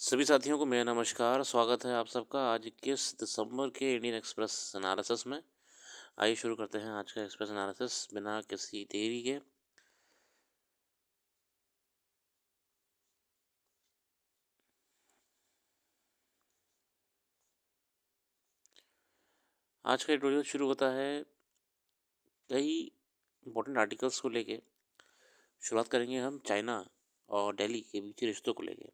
सभी साथियों को मेरा नमस्कार। स्वागत है आप सबका आज 21 दिसंबर के इंडियन एक्सप्रेस एनालिसिस में। आइए शुरू करते हैं आज का एक्सप्रेस एनालिसिस बिना किसी देरी के। आज का एडिटोरियल शुरू होता है कई इंपॉर्टेंट आर्टिकल्स को लेके। शुरुआत करेंगे हम चाइना और दिल्ली के बीच के रिश्तों को लेके।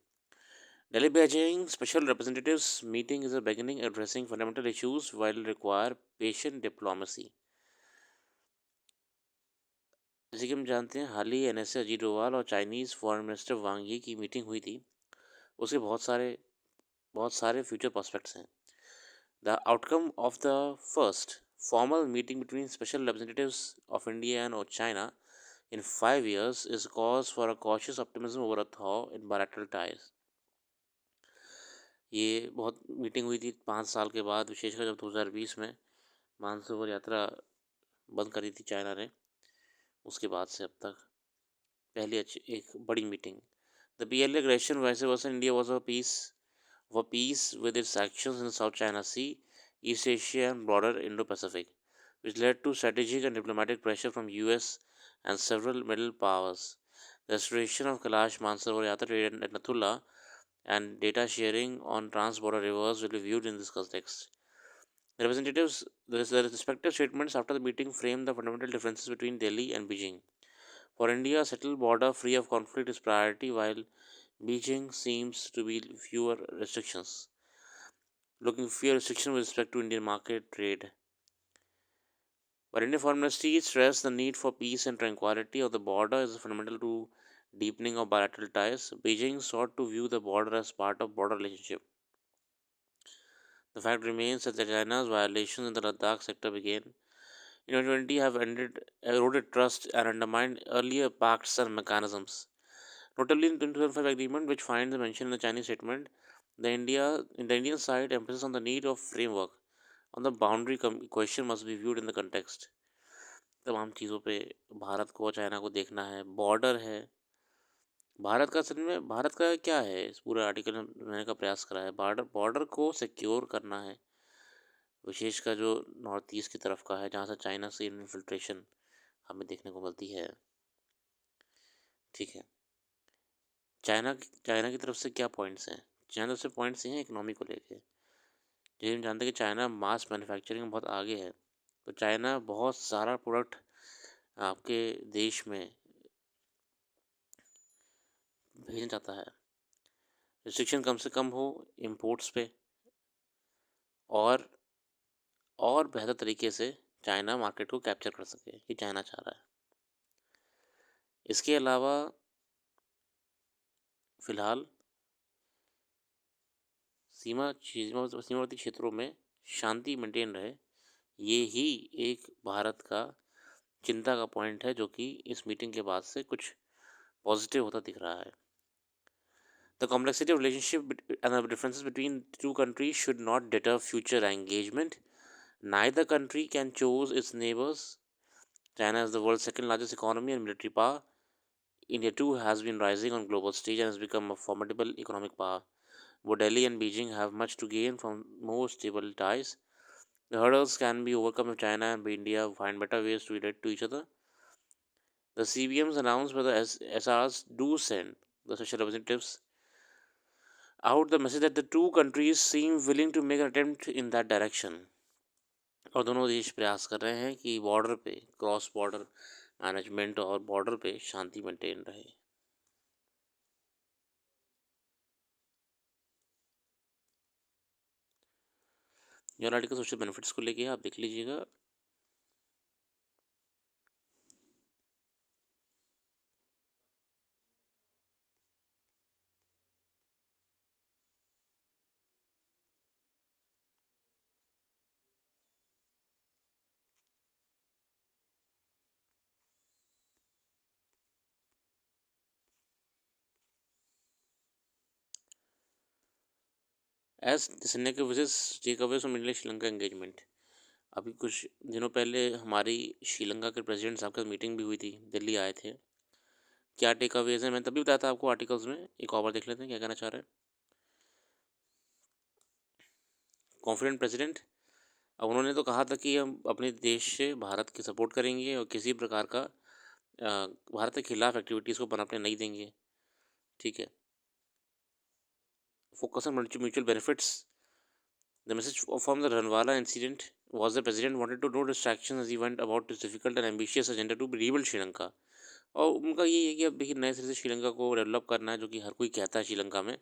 Delhi Beijing special representatives meeting is a beginning addressing fundamental issues while require patient diplomacy. जैसे कि हम जानते हैं हाल ही एनएसए अजीत डोभाल और चाइनीज़ फॉरेन मिनिस्टर वांग यी की मीटिंग हुई थी। उसके बहुत सारे फ्यूचर प्रॉस्पेक्ट्स हैं। The outcome of the first formal meeting between special representatives of India and China in 5 years is cause for a cautious optimism over a thaw in bilateral ties. ये बहुत meeting हुई थी 5 साल के बाद, विशेषकर जब 2020 में मानसरोवर यात्रा बंद करी थी चाइना ने। उसके बाद से अब तक पहली अच्छी एक बड़ी meeting. The PLA aggression vice versa India was a piece of a peace with its actions in South China Sea, East Asia and broader Indo-Pacific, which led to strategic and diplomatic pressure from US and several Middle powers. The restoration of Kailash Mansarovar Yatra trade at Nathula and data sharing on trans-border rivers will be viewed in this context. The respective statements after the meeting framed the fundamental differences between Delhi and Beijing. For India, a settled border free of conflict is priority, while Beijing seems to be fewer restrictions with respect to Indian market trade. But Indian Foreign Ministry stressed the need for peace and tranquility of the border is fundamental to deepening of bilateral ties. Beijing sought to view the border as part of border relationship. The fact remains that China's violations in the Ladakh sector began in 2020 have eroded trust and undermined earlier pacts and mechanisms. Notably, in the 2005 agreement, which finds a mention in the Chinese statement, the Indian side emphasis on the need of framework on the boundary question must be viewed in the context. तमाम चीज़ों पे भारत को और China को देखना है। Border है, भारत का क्या है, इस पूरे आर्टिकल में मैंने का प्रयास करा है। बॉर्डर बॉर्डर को सिक्योर करना है, विशेषकर जो नॉर्थ ईस्ट की तरफ का है, जहाँ से चाइना से इन्फिल्ट्रेशन हमें देखने को मिलती है। ठीक है, चाइना की तरफ से क्या पॉइंट्स हैं? चाइना की तरफ से पॉइंट्स ये हैं इकोनॉमी को लेके। जैसे हम जानते हैं कि चाइना मास मैन्युफैक्चरिंग में बहुत आगे है, तो चाइना बहुत सारा प्रोडक्ट आपके देश में भेजना चाहता है। रिस्ट्रिक्शन कम से कम हो इंपोर्ट्स पे, और बेहतर तरीके से चाइना मार्केट को कैप्चर कर सके, ये चाइना चाह रहा है। इसके अलावा फिलहाल सीमावर्ती क्षेत्रों में शांति मेंटेन रहे, ये ही एक भारत का चिंता का पॉइंट है, जो कि इस मीटिंग के बाद से कुछ पॉजिटिव होता दिख रहा है। The complexity of relationship and the differences between two countries should not deter future engagement. Neither country can choose its neighbors. China is the world's second largest economy and military power. India too has been rising on global stage and has become a formidable economic power. Both Delhi and Beijing have much to gain from more stable ties. The hurdles can be overcome if China and India find better ways to relate to each other. The CBMs announced by the SRs do send the special representatives out the message that the two countries seem willing to make an attempt in that direction. और दोनों देश प्रयास कर रहे हैं कि border पे cross border management और बॉर्डर पे शांति मेंटेन रहे। ये आर्टिकल सोशल बेनिफिट्स को लेके आप देख लीजिएगा। एज के visits take away from India Sri Lanka engagement. अभी कुछ दिनों पहले हमारी श्रीलंका के प्रेसिडेंट साहब के साथ मीटिंग भी हुई थी, दिल्ली आए थे। क्या टेक अवेज हैं मैंने तभी बताया था आपको आर्टिकल्स में, एक और बार देख लेते हैं क्या कहना चाह रहे हैं। Confident president. अब उन्होंने तो कहा था कि हम अपने देश से भारत की सपोर्ट करेंगे और किसी प्रकार का भारत के खिलाफ एक्टिविटीज़ को पनपने नहीं देंगे, ठीक है। Focus on mutual benefits. The message from the Ranwala incident was the president wanted to no distractions as he went about his difficult and ambitious agenda to rebuild Sri Lanka। और उनका ये है कि अब देखिए नए सिरे से श्रीलंका को डेवलप करना है, जो कि हर कोई कहता है श्रीलंका में।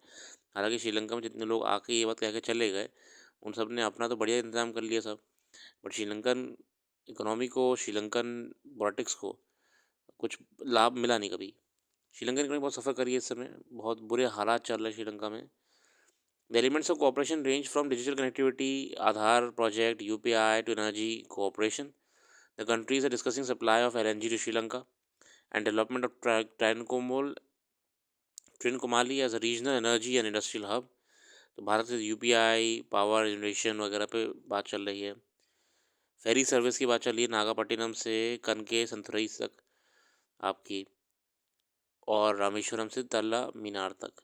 हालांकि श्रीलंका में जितने लोग आके ये बात कह के चले गए, उन सब ने अपना तो बढ़िया इंतजाम कर लिया सब, बट श्रीलंकन इकोनॉमी को, श्रीलंकन पॉलिटिक्स को कुछ लाभ मिला नहीं कभी। श्रीलंकन इकोनॉमी बहुत सफ़र करी है इस समय, बहुत बुरे हालात चल रहे हैं श्रीलंका में। The elements of cooperation range from digital connectivity, Aadhaar project, UPI to energy cooperation. The countries are discussing supply of LNG to Sri Lanka and development of Trincomalee as a regional energy and industrial hub. तो भारत से UPI, power generation वगैरह पे बात चल रही है। Ferry service की बात चल रही है नागापट्टिनम से कनके संतुरई तक आपकी, और रामेश्वरम से तल्ला मीनार तक।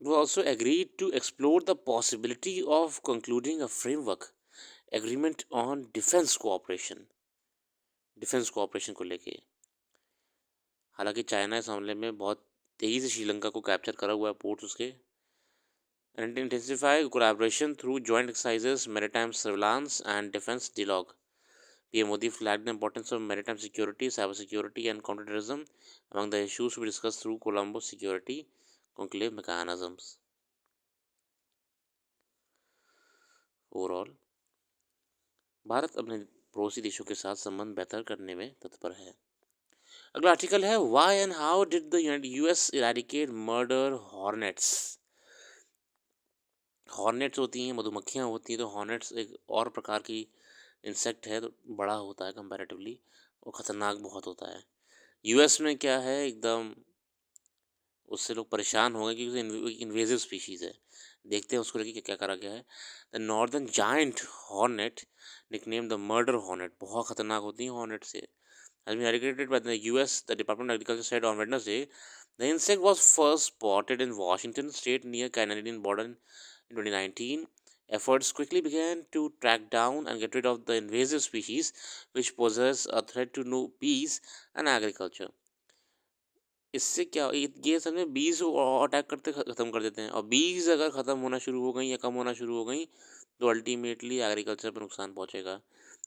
We also agreed to explore the possibility of concluding a framework agreement on defence cooperation को लेके। हालांकि चाइना इस मामले में बहुत तेज़ी से श्रीलंका को कैप्चर करा हुआ है पोर्ट्स उसके। and intensify collaboration through joint exercises, maritime surveillance and defense dialogue. PM Modi flagged the importance of maritime security, cybersecurity and counterterrorism among the issues to be discussed through Colombo security conclave mechanisms. Overall Bharat अपने पड़ोसी देशों के साथ संबंध बेहतर करने में तत्पर है। अगला आर्टिकल है why and how did the US eradicate murder hornets. Hornets होती हैं, मधुमक्खियाँ होती हैं, तो हॉर्नेट्स एक और प्रकार की इंसेक्ट है, तो बड़ा होता है कंपैरेटिवली और ख़तरनाक बहुत होता है। यूएस में क्या है, एकदम उससे लोग परेशान हो गए क्योंकि इन्वेजिव स्पीशीज़ है। देखते हैं उसको लेके क्या करा गया है। The northern giant hornet nickname the murder hornet, बहुत ख़तरनाक होती हैं हॉर्नेट से, has been eradicated by the US. The Department of Agriculture said on Wednesday the insect was first spotted in Washington state near Canadian border in 2019. Efforts quickly began to track down and get rid of the invasive species which poses a threat to new bees and agriculture. इससे क्या ये असल में बीज attack करते ख़त्म कर देते हैं, और बीज अगर ख़त्म होना शुरू हो गई या कम होना शुरू हो गई तो अल्टीमेटली एग्रीकल्चर पर नुकसान पहुंचेगा,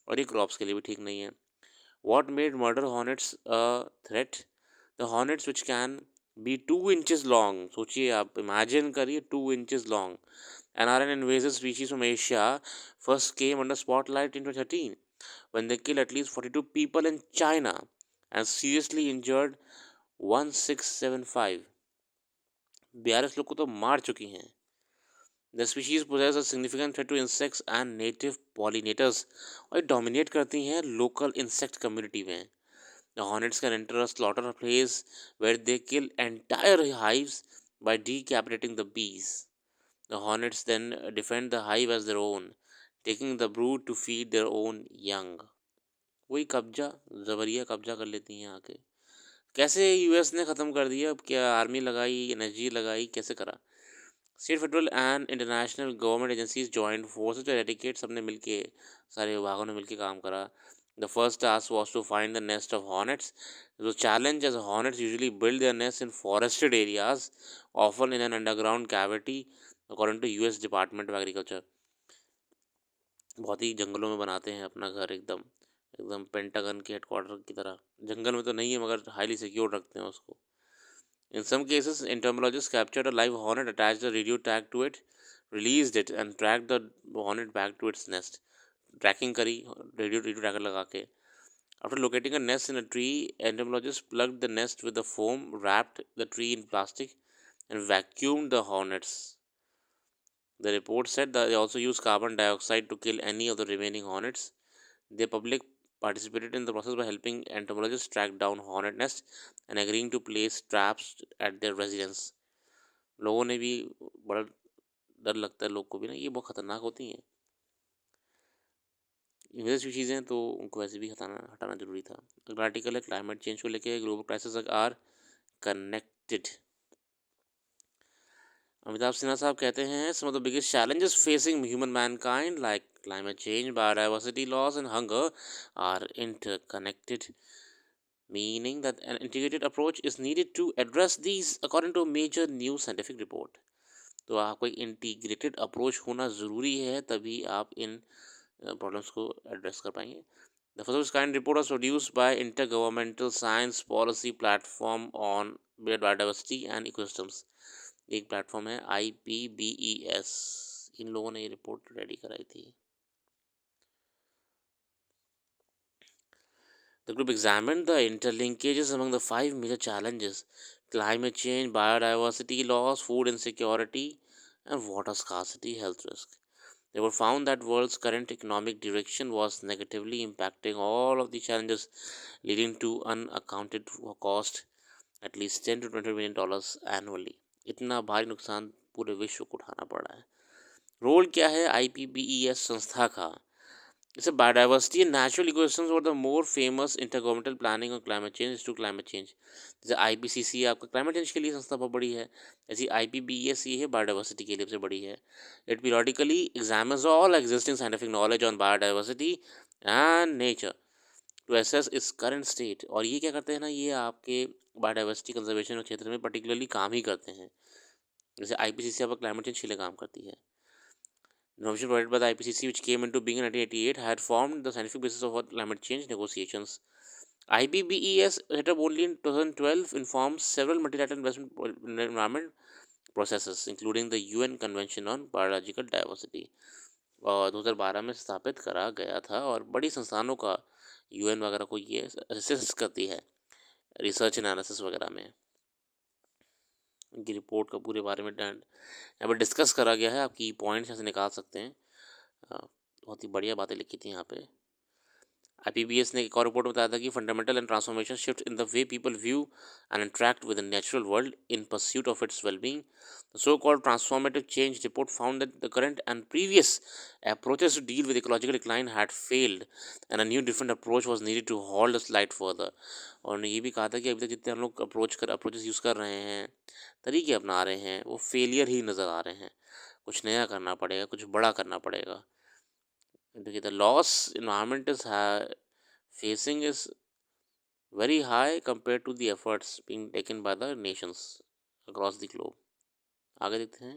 और ये क्रॉप्स के लिए भी ठीक नहीं है। What made murder hornets a threat? The hornets which can be 2 inches long, सोचिए आप, इमेजिन करिए 2 inches long, and are an invasive species from Asia, first came under spotlight in 2013 when they killed at least 42 people in China and seriously injured 1675, 42 लोग को तो मार चुकी हैं। The species possess a significant threat to insects and native pollinators, और ये dominate करती हैं लोकल इंसेक्ट कम्युनिटी में। The hornets can enter a slaughter place where they kill entire hives by decapitating the bees. The hornets then defend the hive as their own, taking the brood to feed their own young. वही कब्जा, जबरिया कब्जा कर लेती हैं आके। कैसे US ने ख़त्म कर दिया, अब क्या आर्मी लगाई, एनर्जी लगाई, कैसे करा? State, federal and international government agencies joint forces to eradicate, सबने मिलके, सारे विभागों ने मिलके काम करा। The first task was to find the nest of hornets. The challenge, as hornets usually build their nests in forested areas, often in an underground cavity, according to US Department of Agriculture. बहुत ही जंगलों में बनाते हैं अपना घर, एकदम एकदम pentagon के हेडक्वार्टर की तरह। जंगल में तो नहीं है मगर हाईली सिक्योर रखते हैं उसको। In some cases, entomologists captured a live hornet, attached a radio tag to it, released it, and tracked the hornet back to its nest. Tracking करी रेडियो ट्रैकर लगा के। After locating a nest in a tree, entomologists plugged the nest with the foam, wrapped the tree in plastic, and vacuumed the hornets. The report said that they also used carbon dioxide to kill any of the remaining hornets. The public participated in the process by helping entomologists track down hornet nests and agreeing to place traps at their residence. लोगों ने भी बड़ा डर लगता है लोग को भी ना, ये बहुत ख़तरनाक होती हैं इन्वेजिव चीज़ें, तो उनको वैसे भी हटाना ज़रूरी था। अगला आर्टिकल है क्लाइमेट चेंज को लेके, global crisis are connected. Amitabh Sinha साहब कहते हैं some of the biggest challenges facing human mankind like climate change, biodiversity loss and hunger are interconnected, meaning that an integrated approach is needed to address these according to a major new scientific report. तो आपको एक integrated approach होना ज़रूरी है, तभी आप इन problems को address कर पाएंगे. The first kind report was produced by Intergovernmental Science Policy Platform on Biodiversity and Ecosystems. एक प्लेटफॉर्म है IPBES. इन लोगों ने ये रिपोर्ट रेडी कराई थी. The group examined the interlinkages among the five major challenges: climate change, biodiversity loss, food insecurity, and water scarcity, health risk. They were found that world's current economic direction was negatively impacting all of the challenges, leading to unaccounted cost at least $10 to $20 billion annually. इतना भारी नुकसान पूरे विश्व को उठाना पड़ रहा है. रोल क्या है IPBES संस्था का? जैसे biodiversity and natural ecosystems were the more famous intergovernmental planning on climate change to climate change. जैसे IPCC आपका क्लाइमेट चेंज के लिए संस्था बहुत बड़ी है, ऐसी IPBES ये है बायोडाइवर्सिटी के लिए सबसे बड़ी है. It periodically examines all existing scientific knowledge on biodiversity and nature to assess its current state. और ये क्या करते हैं ना, ये आपके बायोडाइवर्सिटी कंजर्वेशन के क्षेत्र में पर्टिकुलरली काम ही करते हैं. जैसे IPCC आपका क्लाइमेट चेंज के लिए काम करती है. The innovation provided by the IPCC, which came into being in 1988, had formed the scientific basis of climate change negotiations. IPBES, set up only in 2012, informs several multilateral investment environment processes, including the UN Convention on Biological Diversity. और 2012 में स्थापित करा गया था, और बड़ी संस्थानों का UN वगैरह को ये असिस्ट करती है रिसर्च एनालिसिस वगैरह में. उनकी रिपोर्ट का पूरे बारे में यहाँ पर डिस्कस करा गया है. आप की पॉइंट्स यहाँ से निकाल सकते हैं. बहुत ही बढ़िया बातें लिखी थी यहाँ पे. IPBES ने एक और रिपोर्ट में बताया था कि fundamental and transformation shift in the way people view and interact with the natural world in pursuit of its wellbeing. The so-called transformative change report found that the current and previous approaches to deal with ecological decline had failed, and a new different approach was needed to halt the slide further. और उन्होंने ये भी कहा था कि अभी तक जितने हम लोग अप्रोचेस यूज़ कर रहे हैं, तरीके अपना रहे हैं, वो फेलियर ही नज़र आ रहे हैं. कुछ नया करना पड़ेगा, कुछ बड़ा करना पड़ेगा. देखिए, the loss environment is facing is very high compared to the efforts being taken by the nations across the globe. आगे देखते हैं.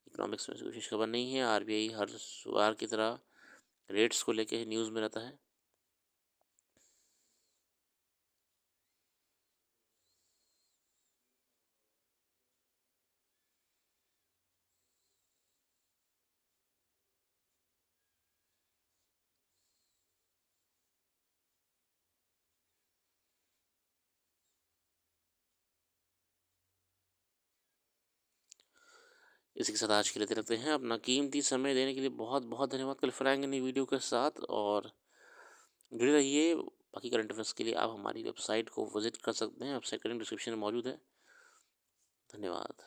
इकोनॉमिक्स में विशेष खबर नहीं है. RBI हर बार की तरह रेट्स को लेके न्यूज़ में रहता है. इसी के साथ आज के लिए रखते हैं. अपना कीमती समय देने के लिए बहुत बहुत धन्यवाद. कल फिर आएंगे नई वीडियो के साथ, और जुड़े रहिए. बाकी करंट अफेयर्स के लिए आप हमारी वेबसाइट को विजिट कर सकते हैं. वेबसाइट का लिंक डिस्क्रिप्शन में मौजूद है. धन्यवाद.